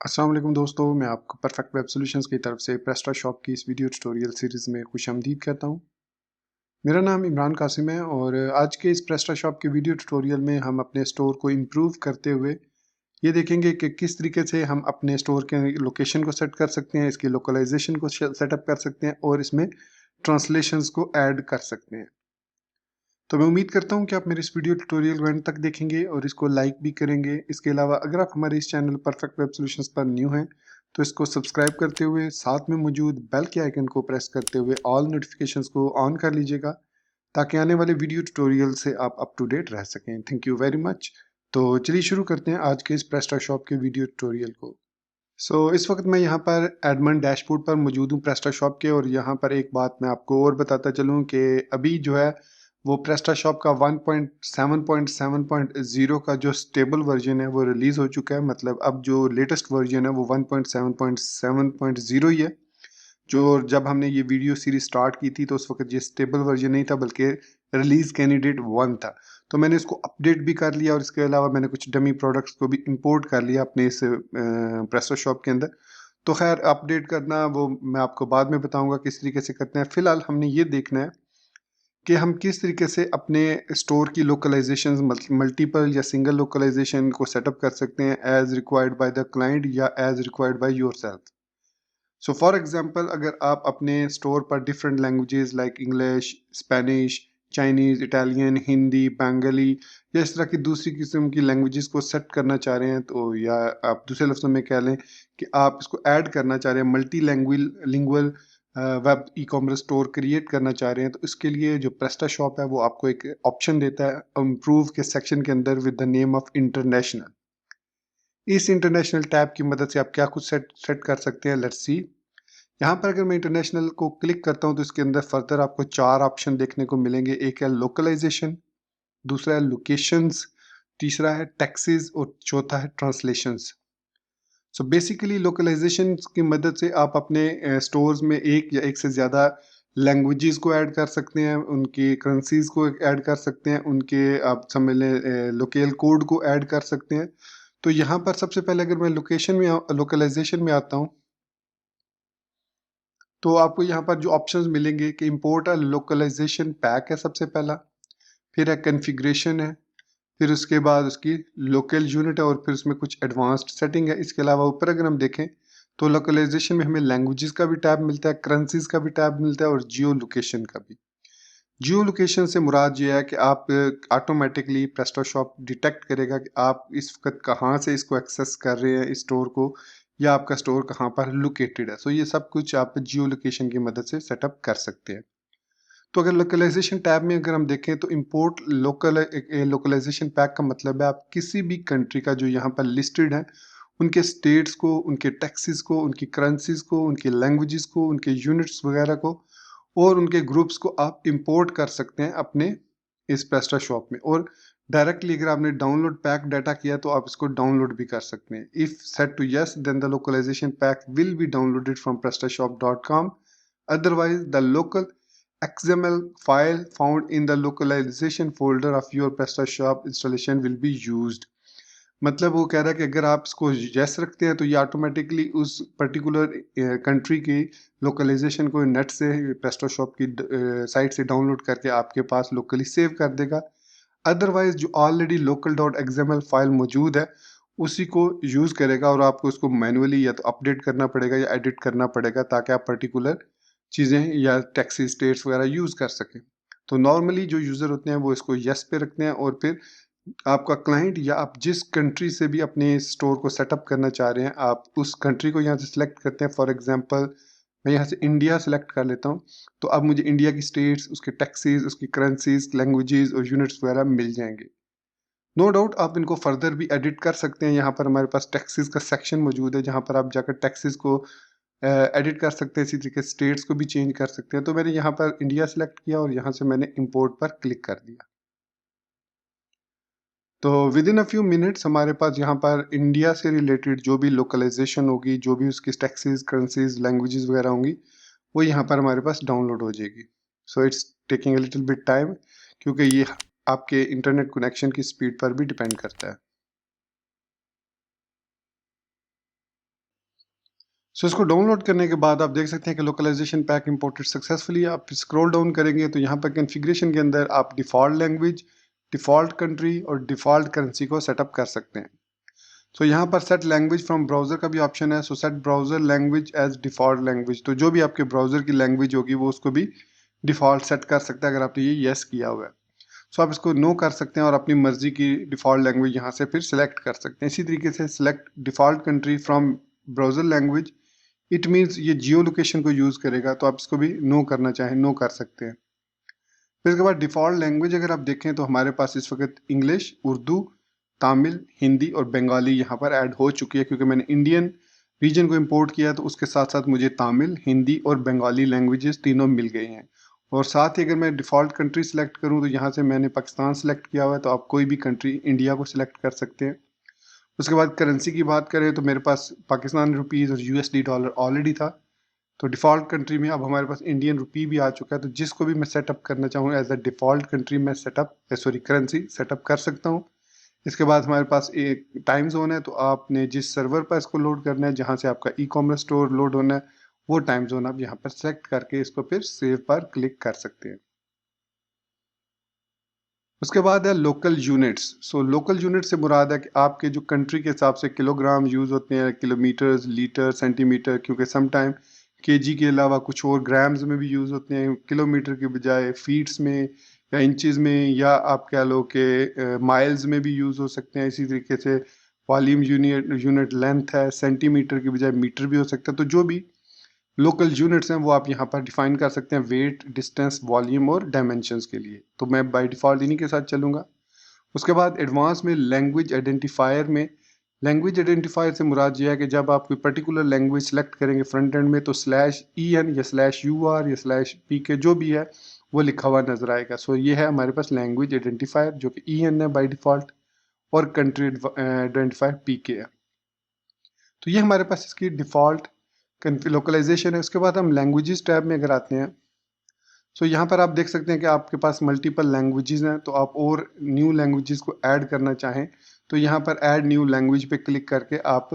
अस्सलाम वालेकुम दोस्तों, मैं आपको परफेक्ट वेब सॉल्यूशंस की तरफ से प्रेस्टाशॉप की इस वीडियो ट्यूटोरियल सीरीज़ में खुशामदीद कहता हूँ। मेरा नाम इमरान कासिम है और आज के इस प्रेस्टाशॉप के वीडियो ट्यूटोरियल में हम अपने स्टोर को इम्प्रूव करते हुए ये देखेंगे कि किस तरीके से हम अपने स्टोर के लोकेशन को सेट कर सकते हैं, इसकी लोकलाइजेशन को सेटअप कर सकते हैं और इसमें ट्रांसलेशंस को ऐड कर सकते हैं। तो मैं उम्मीद करता हूँ कि आप मेरे इस वीडियो ट्यूटोरियल को एंड तक देखेंगे और इसको लाइक भी करेंगे। इसके अलावा अगर आप हमारे इस चैनल परफेक्ट वेब सॉल्यूशंस पर न्यू हैं तो इसको सब्सक्राइब करते हुए साथ में मौजूद बेल के आइकन को प्रेस करते हुए ऑल नोटिफिकेशंस को ऑन कर लीजिएगा ताकि आने वाले वीडियो ट्यूटोरियल से आप अप टू डेट रह सकें। Thank you very much. तो चलिए शुरू करते हैं आज के इस प्रेस्टाशॉप के वीडियो ट्यूटोरियल को। इस वक्त मैं यहाँ पर एडमिन डैशबोर्ड पर मौजूद हूँ प्रेस्टाशॉप के, और यहाँ पर एक बात मैं आपको और बताता चलूँ कि अभी जो है वो प्रेस्टाशॉप का 1.7.7.0 का जो स्टेबल वर्जन है वो रिलीज़ हो चुका है। मतलब अब जो लेटेस्ट वर्जन है वो 1.7.7.0 ही है। जो जब हमने ये वीडियो सीरीज स्टार्ट की थी तो उस वक्त ये स्टेबल वर्जन नहीं था बल्कि रिलीज कैंडिडेट 1 था। तो मैंने इसको अपडेट भी कर लिया और इसके अलावा मैंने कुछ डमी प्रोडक्ट्स को भी इंपोर्ट कर लिया अपने इस प्रेस्टाशॉप के अंदर। तो खैर अपडेट करना वो मैं आपको बाद में बताऊंगा किस तरीके से करते हैं। फिलहाल हमने ये देखना है कि हम किस तरीके से अपने स्टोर की लोकलाइजेशन मल्टीपल या सिंगल लोकलाइजेशन को सेटअप कर सकते हैं as required by the client या as required by yourself. So for example अगर आप अपने स्टोर पर different languages like English, Spanish, Chinese, Italian, Hindi, Bengali या इस तरह की दूसरी किस्म की लैंग्वेजेस को सेट करना चाह रहे हैं, तो या आप दूसरे लफ्ज़ों में कह लें कि आप इसको ऐड करना चाह रहे हैं, multi lingual web e commerce store create करना चाह रहे हैं, तो इसके लिए जो प्रेस्टाशॉप है वो आपको एक ऑप्शन देता है इम्प्रूव के सेक्शन के अंदर with the name of international. इस इंटरनेशनल टैब की मदद से आप क्या कुछ सेट कर सकते हैं, लेट्स सी। यहाँ पर अगर मैं इंटरनेशनल को क्लिक करता हूँ तो इसके अंदर फर्दर आपको 4 ऑप्शन देखने को मिलेंगे। एक है लोकलाइजेशन, दूसरा है लोकेशंस, तीसरा है टैक्सेस और चौथा है ट्रांसलेशंस। सो बेसिकली लोकलाइजेशन की मदद से आप अपने स्टोर्स में एक या एक से ज़्यादा लैंग्वेजेस को ऐड कर सकते हैं, उनकी करेंसीज को ऐड कर सकते हैं, उनके आप समझ लें लोकल कोड को ऐड कर सकते हैं। तो यहाँ पर सबसे पहले अगर मैं लोकलाइजेशन में आता हूँ तो आपको यहाँ पर जो ऑप्शंस मिलेंगे कि इंपोर्ट अ लोकलाइजेशन पैक है सबसे पहला, फिर है कॉन्फ़िगरेशन है, फिर उसके बाद उसकी लोकल यूनिट है और फिर उसमें कुछ एडवांस्ड सेटिंग है। इसके अलावा ऊपर अगर हम देखें तो लोकलाइजेशन में हमें लैंग्वेजेस का भी टैब मिलता है, करेंसीज का भी टैब मिलता है और जियो लोकेशन का भी। जियो लोकेशन से मुराद ये है कि आप ऑटोमेटिकली प्रेस्टाशॉप डिटेक्ट करेगा कि आप इस वक्त कहाँ से इसको एक्सेस कर रहे हैं इस स्टोर को, या आपका स्टोर कहाँ पर लोकेटेड है। सो ये सब कुछ आप जियो लोकेशन की मदद से सेटअप कर सकते हैं। तो अगर लोकलाइजेशन टैब में अगर हम देखें तो इंपोर्ट लोकलाइजेशन पैक का मतलब है आप किसी भी कंट्री का जो यहाँ पर लिस्टेड है उनके स्टेट्स को, उनके टैक्सेस को, उनकी करेंसीज को, उनकी लैंग्वेजेस को, उनके यूनिट्स वगैरह को और उनके ग्रुप्स को आप इंपोर्ट कर सकते हैं अपने इस प्रेस्टाशॉप में। और डायरेक्टली अगर आपने डाउनलोड पैक डाटा किया तो आप इसको डाउनलोड भी कर सकते हैं। If set to yes then the localisation pack will be downloaded from prestashop.com, otherwise the local XML file found in the localization folder of your PrestaShop installation will be used। मतलब वो कह रहा है कि अगर आप इसको यस रखते हैं तो ये ऑटोमेटिकली उस पर्टिकुलर कंट्री की लोकलाइजेशन को नेट से प्रेस्टोशॉप की साइट से डाउनलोड करके आपके पास लोकली सेव कर देगा। अदरवाइज जो already local dot XML file मौजूद है उसी को यूज़ करेगा और आपको उसको मैनुअली या तो अपडेट करना पड़ेगा या एडिट करना पड़ेगा ताकि आप पर्टिकुलर चीज़ें या टैक्सी स्टेट्स वगैरह यूज़ कर सकें। तो नॉर्मली जो यूज़र होते हैं वो इसको यस पे रखते हैं और फिर आपका क्लाइंट या आप जिस कंट्री से भी अपने स्टोर को सेटअप करना चाह रहे हैं आप उस कंट्री को यहाँ से सिलेक्ट करते हैं। फॉर एग्जांपल मैं यहाँ से इंडिया सेलेक्ट कर लेता हूँ, तो अब मुझे इंडिया की स्टेट्स, उसके टैक्सेस, उसकी करेंसीज, लैंग्वेजेस और यूनिट्स वगैरह मिल जाएंगे। नो डाउट आप इनको फर्दर भी एडिट कर सकते हैं। यहाँ पर हमारे पास टैक्सेस का सेक्शन मौजूद है जहाँ पर आप जाकर टैक्सेस को एडिट कर सकते हैं, इसी तरीके स्टेट्स को भी चेंज कर सकते हैं। तो मैंने यहाँ पर इंडिया सेलेक्ट किया और यहाँ से मैंने इंपोर्ट पर क्लिक कर दिया। तो with in a few minutes हमारे पास यहाँ पर इंडिया से रिलेटेड जो भी लोकलाइजेशन होगी, जो भी उसकी टैक्सेस, करेंसीज, लैंग्वेजेस वगैरह होंगी वो यहाँ पर हमारे पास डाउनलोड हो जाएगी। So it's taking a little bit time क्योंकि ये आपके इंटरनेट कनेक्शन की स्पीड पर भी डिपेंड करता है। सो इसको डाउनलोड करने के बाद आप देख सकते हैं कि लोकलाइजेशन पैक इंपोर्टेड सक्सेसफुली। आप स्क्रॉल डाउन करेंगे तो यहाँ पर कॉन्फ़िगरेशन के अंदर आप डिफ़ॉल्ट लैंग्वेज, डिफ़ॉल्ट कंट्री और डिफ़ॉल्ट करेंसी को सेटअप कर सकते हैं। सो यहाँ पर सेट लैंग्वेज फ्रॉम ब्राउज़र का भी ऑप्शन है। So set browser language as default language, तो जो भी आपके ब्राउज़र की लैंग्वेज होगी वो उसको भी डिफ़ॉल्ट सेट कर सकता है अगर आपने ये येस किया हुआ है। सो आप इसको नो कर सकते हैं और अपनी मर्जी की डिफ़ॉल्ट लैंग्वेज यहाँ से फिर सिलेक्ट कर सकते हैं। इसी तरीके से select default country from browser language, it means ये जियो लोकेशन को यूज़ करेगा, तो आप इसको भी नो करना चाहें नो कर सकते हैं। फिर इसके बाद डिफ़ॉल्ट लैंग्वेज अगर आप देखें तो हमारे पास इस वक्त इंग्लिश, उर्दू, तमिल, हिंदी और बंगाली यहाँ पर ऐड हो चुकी है, क्योंकि मैंने इंडियन रीजन को इंपोर्ट किया तो उसके साथ साथ मुझे तमिल, हिंदी और बंगाली लैंग्वेजेस तीनों मिल गई हैं। और साथ ही अगर मैं डिफ़ॉल्ट कंट्री सेलेक्ट करूँ तो यहाँ से मैंने पाकिस्तान सेलेक्ट किया हुआ है, तो आप कोई भी कंट्री इंडिया को सिलेक्ट कर सकते हैं। उसके बाद करेंसी की बात करें तो मेरे पास पाकिस्तान रुपीज़ और यूएसडी डॉलर ऑलरेडी था, तो डिफ़ॉल्ट कंट्री में अब हमारे पास इंडियन रुपी भी आ चुका है। तो जिसको भी मैं सेटअप करना चाहूँ एज अ डिफ़ॉल्ट कंट्री मैं करेंसी सेटअप कर सकता हूँ। इसके बाद हमारे पास एक टाइम जोन है, तो आपने जिस सर्वर पर इसको लोड करना है, जहाँ से आपका ई कॉमर्स स्टोर लोड होना है, वो टाइम जोन आप यहाँ पर सेलेक्ट करके इसको फिर सेव पर क्लिक कर सकते हैं। उसके बाद है local units. So local unit से मुराद है कि आपके जो कंट्री के हिसाब से किलोग्राम यूज़ होते हैं, किलोमीटर्स, लीटर, सेंटीमीटर, क्योंकि सम टाइम केजी के अलावा कुछ और ग्राम्स में भी यूज़ होते हैं, किलोमीटर के बजाय फीट्स में या इंचज़ में, या आप कह लो कि माइल्स में भी यूज़ हो सकते हैं। इसी तरीके से वॉल्यूम यूनिट यूनिट लेंथ है, सेंटीमीटर के बजाय मीटर भी हो सकता है। तो जो भी लोकल यूनिट्स हैं वो आप यहाँ पर डिफाइन कर सकते हैं वेट, डिस्टेंस, वॉल्यूम और डायमेंशंस के लिए। तो मैं बाय डिफ़ॉल्ट इन्हीं के साथ चलूँगा। उसके बाद एडवांस में लैंग्वेज आइडेंटिफायर में, लैंग्वेज आइडेंटिफायर से मुराद ये है कि जब आप कोई पर्टिकुलर लैंग्वेज सेलेक्ट करेंगे फ्रंट एंड में, तो /en या /ur या /pk जो भी है वो लिखा हुआ नजर आएगा। सो ये है हमारे पास लैंग्वेज आइडेंटिफायर जो कि en है बाय डिफ़ॉल्ट, और कंट्री आइडेंटिफायर pk है। तो ये हमारे पास इसकी डिफ़ॉल्ट लोकलाइजेशन है। उसके बाद हम लैंग्वेजेस टैब में अगर आते हैं, सो यहाँ पर आप देख सकते हैं कि आपके पास मल्टीपल लैंग्वेजेस हैं। तो आप और न्यू लैंग्वेजेस को ऐड करना चाहें तो यहाँ पर ऐड न्यू लैंग्वेज पे क्लिक करके आप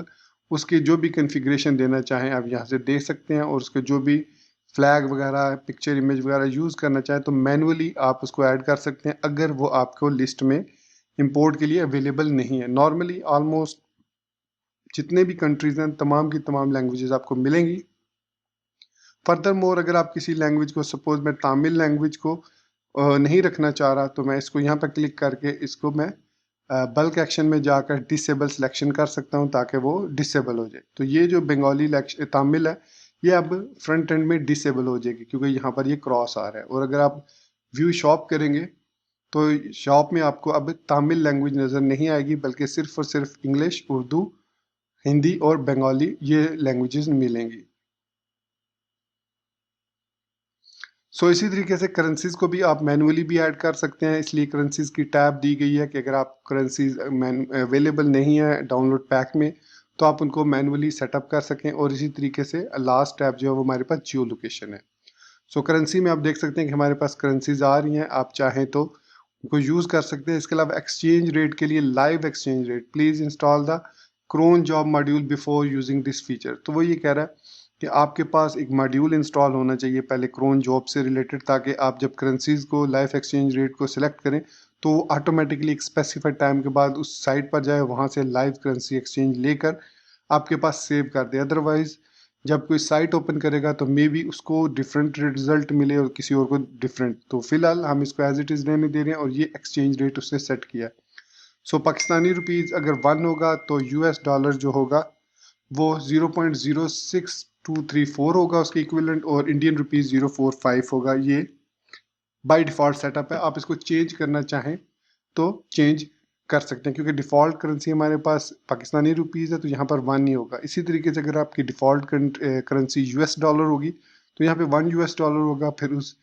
उसके जो भी कॉन्फ़िगरेशन देना चाहें आप यहाँ से दे सकते हैं, और उसके जो भी फ्लैग वगैरह, पिक्चर, इमेज वगैरह यूज़ करना चाहें तो मैनुअली आप उसको ऐड कर सकते हैं, अगर वो आपको लिस्ट में इंपोर्ट के लिए अवेलेबल नहीं है। नॉर्मली ऑलमोस्ट जितने भी कंट्रीज़ हैं तमाम की तमाम लैंग्वेजेस आपको मिलेंगी। फर्दर मोर अगर आप किसी लैंग्वेज को, सपोज मैं तमिल लैंग्वेज को नहीं रखना चाह रहा, तो मैं इसको यहाँ पर क्लिक करके इसको मैं बल्क एक्शन में जाकर डिसेबल सिलेक्शन कर सकता हूँ ताकि वो डिसेबल हो जाए। तो ये जो बंगाली तमिल है ये अब फ्रंट एंड में डिसेबल हो जाएगी, क्योंकि यहाँ पर ये क्रॉस आ रहा है। और अगर आप व्यू शॉप करेंगे तो शॉप में आपको अब तमिल लैंग्वेज नज़र नहीं आएगी, बल्कि सिर्फ और सिर्फ इंग्लिश, उर्दू, हिंदी और बंगाली ये लैंग्वेजेस मिलेंगी। सो इसी तरीके से करेंसीज को भी आप मैनुअली भी ऐड कर सकते हैं, इसलिए करेंसीज की टैब दी गई है कि अगर आप करेंसीज अवेलेबल नहीं है डाउनलोड पैक में तो आप उनको मैनुअली सेटअप कर सकें। और इसी तरीके से लास्ट टैब जो है वो हमारे पास जियो लोकेशन है। सो करेंसी में आप देख सकते हैं कि हमारे पास करेंसीज आ रही हैं, आप चाहें तो उनको यूज़ कर सकते हैं। इसके अलावा एक्सचेंज रेट के लिए live exchange rate, please install the cron job module before using this feature. तो वो ये कह रहा है कि आपके पास एक मॉड्यूल इंस्टॉल होना चाहिए पहले क्रोन जॉब से रिलेटेड, ताकि आप जब करेंसीज को, लाइव एक्सचेंज रेट को सिलेक्ट करें तो वो ऑटोमेटिकली एक स्पेसिफाइड टाइम के बाद उस साइट पर जाए, वहाँ से लाइव करेंसी एक्सचेंज लेकर आपके पास सेव कर दे। अदरवाइज जब कोई साइट ओपन करेगा तो मे बी उसको डिफरेंट रिजल्ट मिले और किसी और को डिफरेंट। तो फिलहाल हम इसको एज इट इज़ रहने दे रहे हैं और ये एक्सचेंज रेट उसने सेट किया है। सो पाकिस्तानी रुपीज़ अगर 1 होगा तो यूएस डॉलर जो होगा वो 0.06234 होगा उसके इक्विवेलेंट, और इंडियन रुपीज़ 045 होगा। ये बाय डिफ़ॉल्ट सेटअप है, आप इसको चेंज करना चाहें तो चेंज कर सकते हैं, क्योंकि डिफ़ॉल्ट करेंसी हमारे पास पाकिस्तानी रुपीज़ है तो यहाँ पर 1 ही होगा। इसी तरीके से अगर आपकी डिफ़ॉल्ट करेंसी यूएस डॉलर होगी तो यहाँ पे 1 यूएस डॉलर होगा, फिर उस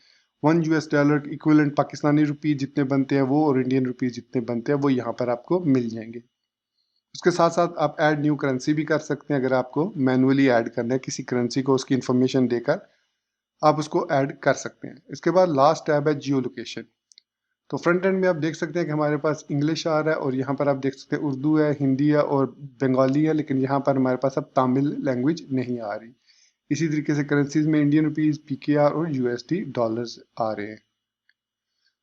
1 यूएस डॉलर इक्विवेलेंट पाकिस्तानी रुपये जितने बनते हैं वो, और इंडियन रुपीज़ जितने बनते हैं वो यहाँ पर आपको मिल जाएंगे। उसके साथ साथ आप ऐड न्यू करेंसी भी कर सकते हैं, अगर आपको मैनुअली ऐड करना है किसी करेंसी को, उसकी इन्फॉर्मेशन देकर आप उसको ऐड कर सकते हैं। इसके बाद लास्ट टैब है जियो लोकेशन। तो फ्रंट एंड में आप देख सकते हैं कि हमारे पास इंग्लिश आ रहा है और यहाँ पर आप देख सकते हैं उर्दू है, हिंदी है और बंगाली है, लेकिन यहाँ पर हमारे पास अब तमिल लैंग्वेज नहीं आ रही। इसी तरीके से करेंसीज में इंडियन रुपीज, पीकेआर और यूएसडी डॉलर्स आ रहे हैं।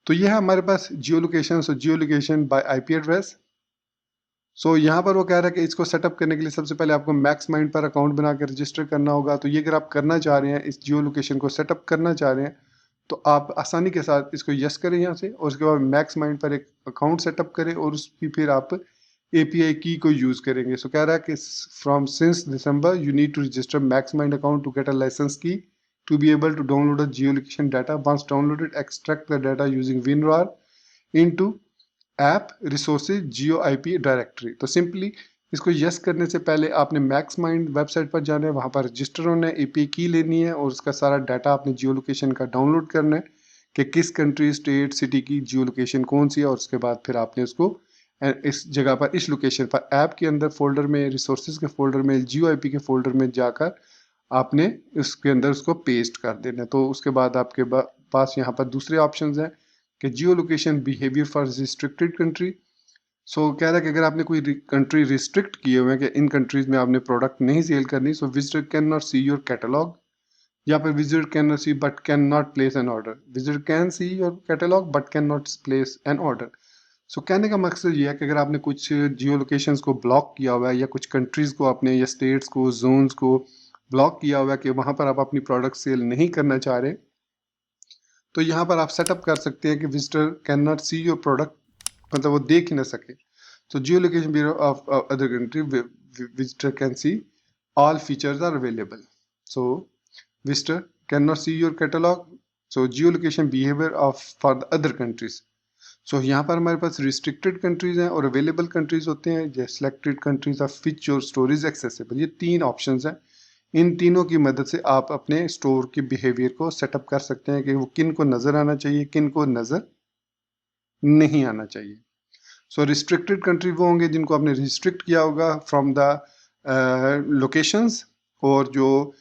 तो ये है हमारे पास geolocation. So geolocation by IP address. So यहाँ पर वो कह रहा है कि इसको सेटअप करने के लिए सबसे पहले आपको मैक्स माइंड पर अकाउंट बना के रजिस्टर करना होगा। तो ये अगर आप करना चाह रहे हैं, इस जियो लोकेशन को सेटअप करना चाह रहे हैं, तो आप आसानी के साथ इसको यस करें यहाँ से और उसके बाद मैक्स माइंड पर एक अकाउंट सेटअप करें और उसकी फिर आप एपीआई की को यूज करेंगे। सो कह रहा है कि from since December you need to register MaxMind account to get a licence key to be able to download a geolocation data. Once downloaded, extract the data using WinRAR into app resources geo IP directory. तो simply इसको यस करने से पहले आपने max mind website पर जाना है, वहाँ पर रजिस्टर होना है, एपीआई की लेनी है और उसका सारा डाटा आपने जियो लोकेशन का डाउनलोड करना है कि किस कंट्री, स्टेट, सिटी की जियो लोकेशन कौन सी है और उसके बाद फिर आपने उसको इस जगह पर, इस लोकेशन पर ऐप के अंदर फोल्डर में, रिसोर्सेज के फोल्डर में, जियो आईपी के फोल्डर में जाकर आपने उसके अंदर उसको पेस्ट कर देना। तो उसके बाद आपके पास यहाँ पर दूसरे ऑप्शंस हैं कि geolocation behaviour for restricted country. So कह रहा है कि अगर आपने कोई कंट्री रिस्ट्रिक्ट किए हुए हैं कि इन कंट्रीज में आपने प्रोडक्ट नहीं सेल करनी, so visitor can not see your catalogue, या फिर visitor can not see but can not place an order. Visitor can see your catalogue but can not place an order. So कहने का मकसद ये है कि अगर आपने कुछ जियो लोकेशंस को ब्लॉक किया हुआ है या कुछ कंट्रीज को आपने या स्टेट्स को, जोन्स को ब्लॉक किया हुआ है कि वहां पर आप अपनी प्रोडक्ट सेल नहीं करना चाह रहे, तो यहाँ पर आप सेटअप कर सकते हैं कि visitor can not see your product, मतलब वो देख ही ना सके। तो geolocation bureau of other country visitor can see all features are available. So visitor can not see your catalogue, so geolocation behaviour of for the other countries. So यहाँ पर हमारे पास रिस्ट्रिक्टेड कंट्रीज हैं और available countries होते हैं, जैसे selected countries of which your store is accessible. ये तीन ऑप्शंस हैं। इन तीनों की मदद से आप अपने स्टोर के बिहेवियर को सेटअप कर सकते हैं कि वो किन को नजर आना चाहिए, किन को नजर नहीं आना चाहिए। सो रिस्ट्रिक्टेड कंट्री वो होंगे जिनको आपने रिस्ट्रिक्ट किया होगा फ्रॉम द लोकेशंस, और जो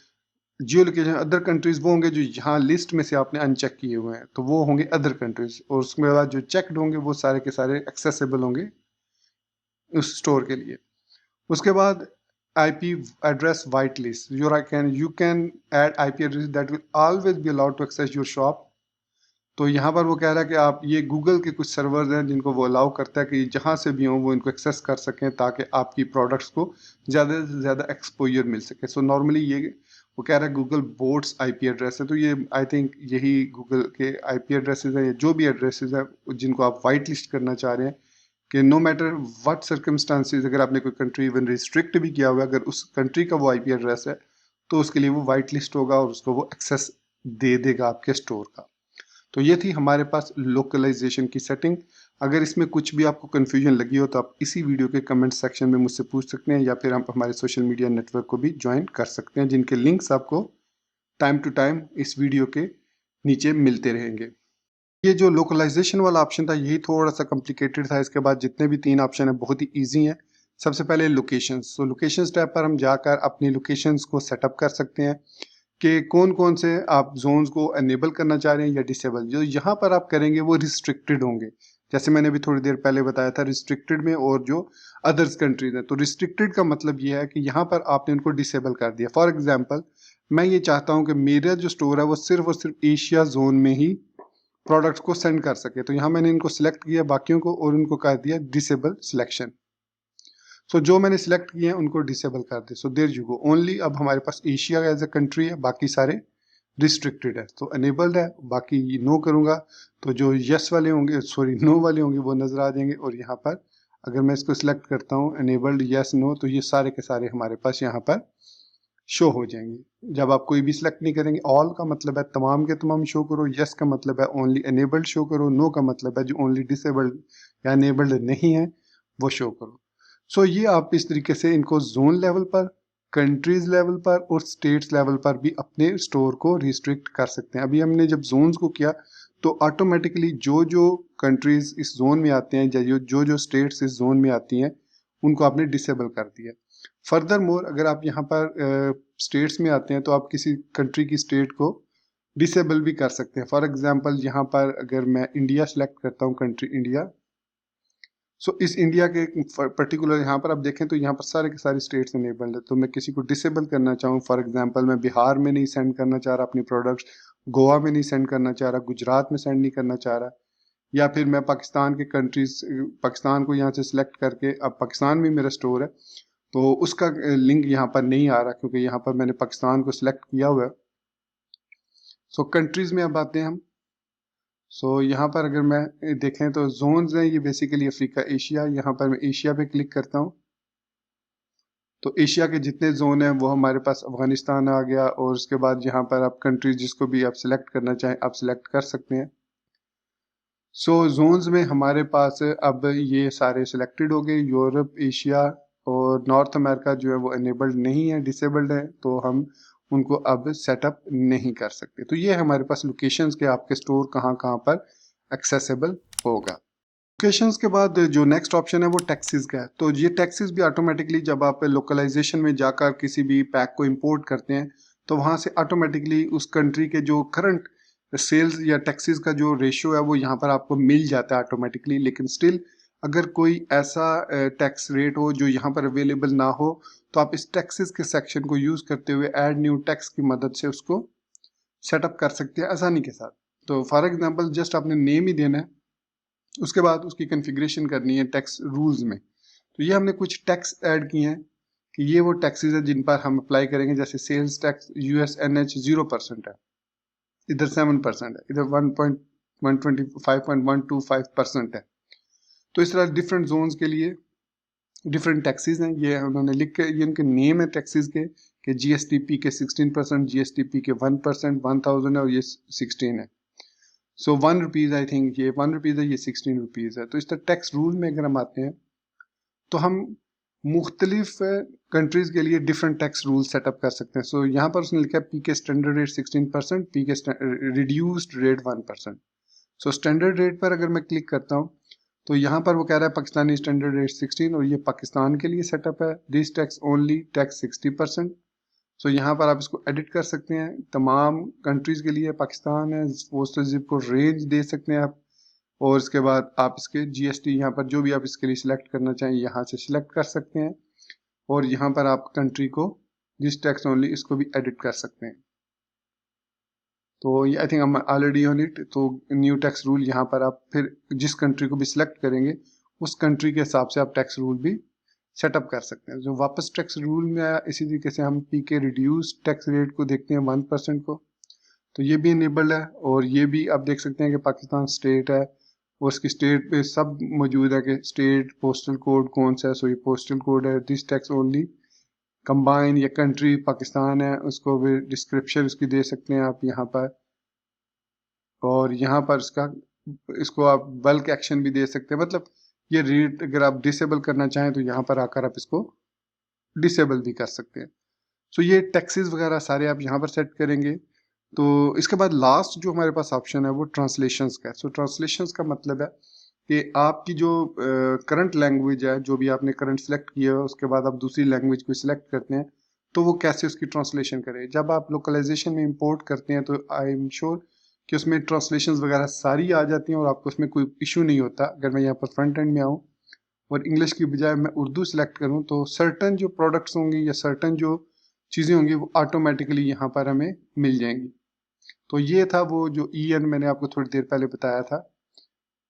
जियो लोकेशन अदर कंट्रीज वो होंगे जो यहाँ लिस्ट में से आपने अनचेक किए हुए हैं, तो वो होंगे अदर कंट्रीज। और उसके बाद जो चेक्ड होंगे वो सारे के सारे एक्सेसिबल होंगे उस स्टोर के लिए। उसके बाद IP address whitelist. You can add IP address that will always be allowed to access your shop. तो यहाँ पर वो कह रहा है कि आप ये गूगल के कुछ सर्वर्स हैं जिनको वो अलाउ करता है कि जहाँ से भी हो वो इनको एक्सेस कर सकें ताकि आपकी प्रोडक्ट्स को ज़्यादा से ज़्यादा एक्सपोजर मिल सके। सो नॉर्मली ये वो कह रहा है गूगल बोट्स IP एड्रेस है, तो ये आई थिंक यही गूगल के IP एड्रेसेस हैं या जो भी एड्रेसेस हैं जिनको आप वाइट लिस्ट करना चाह रहे हैं कि नो मैटर व्हाट सर्कमस्टांसेस, अगर आपने कोई कंट्री इवन रिस्ट्रिक्ट भी किया हुआ है, अगर उस कंट्री का वो IP एड्रेस है तो उसके लिए वो वाइट लिस्ट होगा और उसको वो एक्सेस दे देगा आपके स्टोर का। तो ये थी हमारे पास लोकलाइजेशन की सेटिंग। अगर इसमें कुछ भी आपको कंफ्यूजन लगी हो तो आप इसी वीडियो के कमेंट सेक्शन में मुझसे पूछ सकते हैं या फिर आप हमारे सोशल मीडिया नेटवर्क को भी ज्वाइन कर सकते हैं, जिनके लिंक्स आपको टाइम टू टाइम इस वीडियो के नीचे मिलते रहेंगे। ये जो लोकलाइजेशन वाला ऑप्शन था यही थोड़ा सा कॉम्प्लिकेटेड था। इसके बाद जितने भी तीन ऑप्शन है बहुत ही ईजी हैं। सबसे पहले लोकेशंस। तो लोकेशंस टैब पर हम जाकर अपनी लोकेशंस को सेटअप कर सकते हैं कि कौन कौन से आप जोन्स को एनेबल करना चाह रहे हैं या डिसेबल। जो यहाँ पर आप करेंगे वो रिस्ट्रिक्टेड होंगे, जैसे मैंने अभी थोड़ी देर पहले बताया था रिस्ट्रिक्टेड में और जो अदर्स कंट्रीज हैं। तो रिस्ट्रिक्टेड का मतलब ये है कि यहाँ पर आपने उनको डिसेबल कर दिया। फॉर एग्जाम्पल मैं ये चाहता हूँ कि मेरा जो स्टोर है वो सिर्फ और सिर्फ एशिया जोन में ही प्रोडक्ट्स को सेंड कर सके, तो यहाँ मैंने इनको सिलेक्ट किया बाकियों को और उनको कर दिया डिसेबल सिलेक्शन। सो जो मैंने सिलेक्ट किए हैं उनको डिसेबल कर दे। So there you go, only अब हमारे पास एशिया एज ए कंट्री है, बाकी सारे रिस्ट्रिक्टेड है। तो अनेबल्ड है, बाकी नो करूंगा तो जो यस वाले होंगे, सॉरी नो वाले होंगे वो नजर आ जाएंगे। और यहाँ पर अगर मैं इसको सिलेक्ट करता हूँ अनेबल्ड यस नो, तो ये सारे के सारे हमारे पास यहाँ पर शो हो जाएंगे। जब आप कोई भी सिलेक्ट नहीं करेंगे, ऑल का मतलब है तमाम के तमाम शो करो, यस का मतलब है ओनली एनेबल्ड शो करो, नो का मतलब है जो ओनली डिसेबल्ड या एनेबल्ड नहीं है वो शो करो। सो ये आप इस तरीके से इनको जोन लेवल पर, कंट्रीज लेवल पर और स्टेट्स लेवल पर भी अपने स्टोर को रिस्ट्रिक्ट कर सकते हैं। अभी हमने जब जोन्स को किया तो ऑटोमेटिकली जो जो कंट्रीज इस जोन में आते हैं या जो जो स्टेट्स इस जोन में आती हैं उनको आपने डिसेबल कर दिया। फर्दर मोर अगर आप यहाँ पर स्टेट्स में आते हैं तो आप किसी कंट्री की स्टेट को डिसेबल भी कर सकते हैं। फॉर एग्जांपल यहाँ पर अगर मैं इंडिया सेलेक्ट करता हूँ, कंट्री इंडिया, सो इस इंडिया के पर्टिकुलर यहाँ पर आप देखें तो यहाँ पर सारे के सारे स्टेट्स इनेबल्ड है। तो मैं किसी को डिसेबल करना चाहूँ, फॉर एग्जांपल मैं बिहार में नहीं सेंड करना चाह रहा अपनी प्रोडक्ट्स, गोवा में नहीं सेंड करना चाह रहा, गुजरात में सेंड नहीं करना चाह रहा, या फिर मैं पाकिस्तान के कंट्रीज, पाकिस्तान को यहाँ से सिलेक्ट करके, अब पाकिस्तान में मेरा स्टोर है तो उसका लिंक यहाँ पर नहीं आ रहा क्योंकि यहाँ पर मैंने पाकिस्तान को सिलेक्ट किया हुआ है। सो कंट्रीज में अब आते हैं हम। सो यहाँ पर अगर मैं देखें तो जोन्स हैं, ये बेसिकली अफ्रीका, एशिया। यहाँ पर मैं एशिया पे क्लिक करता हूँ तो एशिया के जितने जोन हैं वो हमारे पास अफगानिस्तान आ गया, और उसके बाद यहाँ पर आप कंट्रीज जिसको भी आप सिलेक्ट करना चाहें आप सिलेक्ट कर सकते हैं। सो जोन्स में हमारे पास अब ये सारे सिलेक्टेड हो गए। यूरोप, एशिया और नॉर्थ अमेरिका जो है वो इनेबल्ड नहीं है, डिसेबल्ड है, तो हम उनको अब सेटअप नहीं कर सकते। तो ये हमारे पास लोकेशंस के आपके स्टोर कहाँ कहाँ पर एक्सेसिबल होगा। लोकेशंस के बाद जो नेक्स्ट ऑप्शन है वो टैक्सेस का है। तो ये टैक्सेस भी ऑटोमेटिकली जब आप लोकलाइजेशन में जाकर किसी भी पैक को इंपोर्ट करते हैं तो वहाँ से ऑटोमेटिकली उस कंट्री के जो करंट सेल्स या टैक्सेस का जो रेशियो है वो यहाँ पर आपको मिल जाता है ऑटोमेटिकली। लेकिन स्टिल अगर कोई ऐसा टैक्स रेट हो जो यहाँ पर अवेलेबल ना हो तो आप इस टैक्सेस के सेक्शन को यूज करते हुए ऐड न्यू टैक्स की मदद से उसको सेटअप कर सकते हैं आसानी के साथ। तो फॉर एग्जाम्पल जस्ट आपने नेम ही देना है, उसके बाद उसकी कॉन्फ़िगरेशन करनी है टैक्स रूल्स में। तो ये हमने कुछ टैक्स ऐड किए हैं कि ये वो टैक्सेस है जिन पर हम अप्लाई करेंगे। जैसे सेल्स टैक्स USNH 0% है, इधर 7% है, इधर 5.125% है। तो इस तरह डिफरेंट जोन्स के लिए डिफरेंट टैक्सेस हैं। ये उन्होंने लिख के, ये इनके नेम है टैक्सेस के कि GSTP के 16%, GSTP के 1%, 1000 है और ये 16 है। सो 1 रुपीज़, आई थिंक ये 1 रुपीज़ है, ये 16 रुपीज़ है। तो इस तरह टैक्स रूल में अगर हम आते हैं तो हम मुख्तलिफ कंट्रीज के लिए डिफरेंट टैक्स रूल सेटअप कर सकते हैं। सो यहाँ पर उसने लिखा है PK standard rate 16%, PK reduced rate 1%। So standard rate पर अगर मैं क्लिक करता हूँ तो यहाँ पर वो कह रहा है पाकिस्तानी स्टैंडर्ड रेट 16 और ये पाकिस्तान के लिए सेटअप है। This tax only tax 60%। सो यहाँ पर आप इसको एडिट कर सकते हैं तमाम कंट्रीज के लिए। पाकिस्तान है, पोस्टल जिप को रेंज दे सकते हैं आप, और इसके बाद आप इसके GST यहाँ पर जो भी आप इसके लिए सिलेक्ट करना चाहें यहाँ से सिलेक्ट कर सकते हैं, और यहाँ पर आप कंट्री को दिस टैक्स ओनली इसको भी एडिट कर सकते हैं। तो ये आई थिंक हम ऑलरेडी ऑन इट। तो न्यू टैक्स रूल यहाँ पर आप फिर जिस कंट्री को भी सिलेक्ट करेंगे उस कंट्री के हिसाब से आप टैक्स रूल भी सेटअप कर सकते हैं। जो वापस टैक्स रूल में आया, इसी तरीके से हम PK रिड्यूस टैक्स रेट को देखते हैं 1% को, तो ये भी इनेबल्ड है। और ये भी आप देख सकते हैं कि पाकिस्तान स्टेट है और उसकी स्टेट पे सब मौजूद है कि स्टेट पोस्टल कोड कौन सा है। सो ये पोस्टल कोड है। दिस टैक्स ओनली कंबाइन, या कंट्री पाकिस्तान है उसको भी डिस्क्रिप्शन उसकी दे सकते हैं आप यहाँ पर, और यहाँ पर इसको आप बल्क एक्शन भी दे सकते हैं। मतलब ये रेट अगर आप डिसेबल करना चाहें तो यहाँ पर आकर आप इसको डिसेबल भी कर सकते हैं। सो ये टैक्सेस वगैरह सारे आप यहाँ पर सेट करेंगे। तो इसके बाद लास्ट जो हमारे पास ऑप्शन है वो ट्रांसलेशंस का है। सो ट्रांसलेशंस का मतलब है कि आपकी जो करंट लैंग्वेज है, जो भी आपने करंट सेलेक्ट किया है, उसके बाद आप दूसरी लैंग्वेज को सिलेक्ट करते हैं तो वो कैसे उसकी ट्रांसलेशन करें। जब आप लोकलाइजेशन में इंपोर्ट करते हैं तो आई एम श्योर कि उसमें ट्रांसलेशंस वगैरह सारी आ जाती हैं और आपको उसमें कोई इशू नहीं होता। अगर मैं यहाँ पर फ्रंट एंड में आऊँ और इंग्लिश की बजाय मैं उर्दू सेलेक्ट करूँ तो सर्टन जो प्रोडक्ट्स होंगी या सर्टन जो चीज़ें होंगी वो ऑटोमेटिकली यहाँ पर हमें मिल जाएंगी। तो ये था वो जो EN मैंने आपको थोड़ी देर पहले बताया था।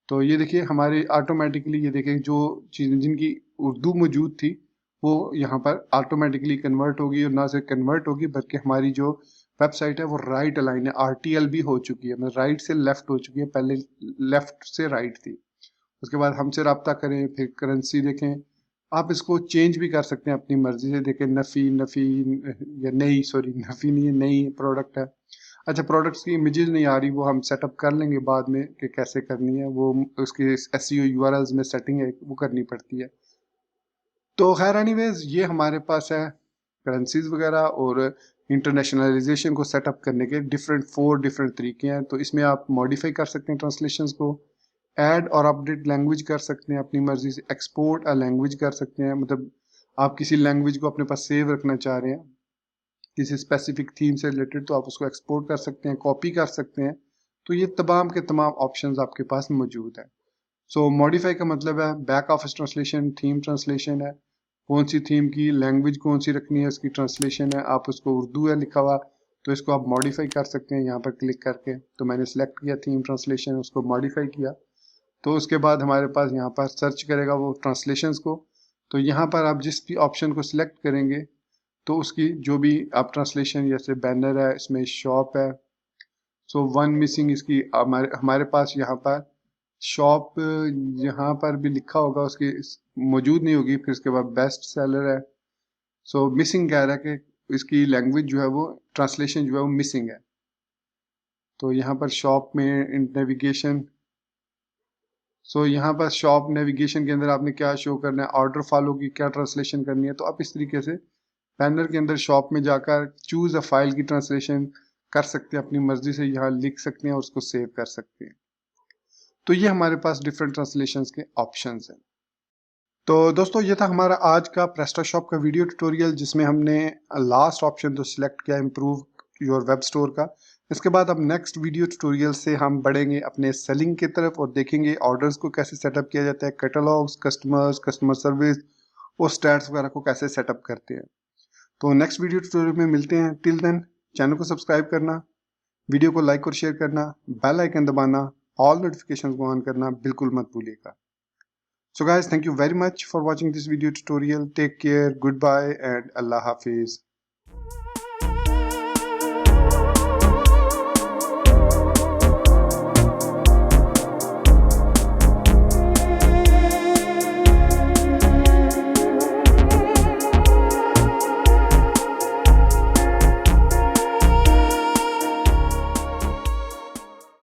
तो ये देखिए हमारे ऑटोमेटिकली, ये देखिए जो चीज़ें जिनकी उर्दू मौजूद थी वो यहाँ पर ऑटोमेटिकली कन्वर्ट होगी, और ना सिर्फ कन्वर्ट होगी बल्कि हमारी जो वेबसाइट है वो राइट अलाइन है, RTL भी हो चुकी है, मतलब राइट से लेफ्ट हो चुकी है, पहले लेफ्ट से राइट थी। उसके बाद हमसे रब्ता करें, फिर करेंसी देखें, आप इसको चेंज भी कर सकते हैं अपनी मर्जी से। देखें नफ़ी या नई, सॉरी नफ़ी नहीं है, नई प्रोडक्ट है। अच्छा, प्रोडक्ट्स की इमेजेस नहीं आ रही, वो हम सेटअप कर लेंगे बाद में कि कैसे करनी है, वो उसके SEO URLs में सेटिंग है वो करनी पड़ती है। तो खैर एनीवेज ये हमारे पास है करेंसीज वगैरह और इंटरनेशनलाइजेशन को सेटअप करने के 4 डिफरेंट तरीके हैं। तो इसमें आप मॉडिफाई कर सकते हैं ट्रांसलेशंस को, ऐड और अपडेट लैंग्वेज कर सकते हैं अपनी मर्जी से, एक्सपोर्ट अ लैंग्वेज कर सकते हैं, मतलब आप किसी लैंग्वेज को अपने पास सेव रखना चाह रहे हैं किसी स्पेसिफिक थीम से रिलेटेड, तो आप उसको एक्सपोर्ट कर सकते हैं, कॉपी कर सकते हैं। तो ये तमाम के तमाम ऑप्शंस आपके पास मौजूद है। सो मॉडिफाई का मतलब है back office translation, theme translation है, कौन सी थीम की लैंग्वेज कौन सी रखनी है उसकी ट्रांसलेशन है। आप उसको उर्दू है लिखा हुआ, तो इसको आप मॉडिफाई कर सकते हैं यहाँ पर क्लिक करके। तो मैंने सेलेक्ट किया थीम ट्रांसलेशन, उसको मॉडिफाई किया। तो उसके बाद हमारे पास यहाँ पर सर्च करेगा वो ट्रांसलेशंस को। तो यहाँ पर आप जिस भी ऑप्शन को सिलेक्ट करेंगे तो उसकी जो भी आप ट्रांसलेशन, जैसे बैनर है, इसमें शॉप है, सो वन मिसिंग, इसकी हमारे पास यहाँ पर शॉप यहाँ पर भी लिखा होगा, उसकी मौजूद नहीं होगी। फिर उसके बाद बेस्ट सेलर है, सो मिसिंग कह रहा है कि इसकी लैंग्वेज जो है वो ट्रांसलेशन जो है वो मिसिंग है। तो यहाँ पर शॉप में नेविगेशन, सो यहाँ पर शॉप नेविगेशन के अंदर आपने क्या शो करना है, ऑर्डर फॉलो की क्या ट्रांसलेशन करनी है। तो आप इस तरीके से पैनल के अंदर शॉप में जाकर चूज अ फाइल की ट्रांसलेशन कर सकते हैं, अपनी मर्जी से यहाँ लिख सकते हैं और उसको सेव कर सकते हैं। तो ये हमारे पास डिफरेंट ट्रांसलेशंस के ऑप्शंस हैं। तो दोस्तों ये था हमारा आज का प्रेस्टाशॉप का वीडियो ट्यूटोरियल, जिसमें हमने लास्ट ऑप्शन तो सिलेक्ट किया इम्प्रूव योर वेब स्टोर का। इसके बाद अब नेक्स्ट वीडियो ट्यूटोरियल से हम बढ़ेंगे अपने सेलिंग की तरफ और देखेंगे ऑर्डर्स को कैसे सेटअप किया जाता है, कैटलॉग्स, कस्टमर्स, कस्टमर सर्विस और स्टैट्स वगैरह को कैसे सेटअप करते हैं। तो नेक्स्ट वीडियो ट्यूटोरियल में मिलते हैं। टिल देन चैनल को सब्सक्राइब करना, वीडियो को लाइक और शेयर करना, बेल आइकन दबाना, ऑल नोटिफिकेशंस को ऑन करना बिल्कुल मत भूलिएगा। So guys, thank you very much for watching this video tutorial. Take care, goodbye and Allah Hafiz.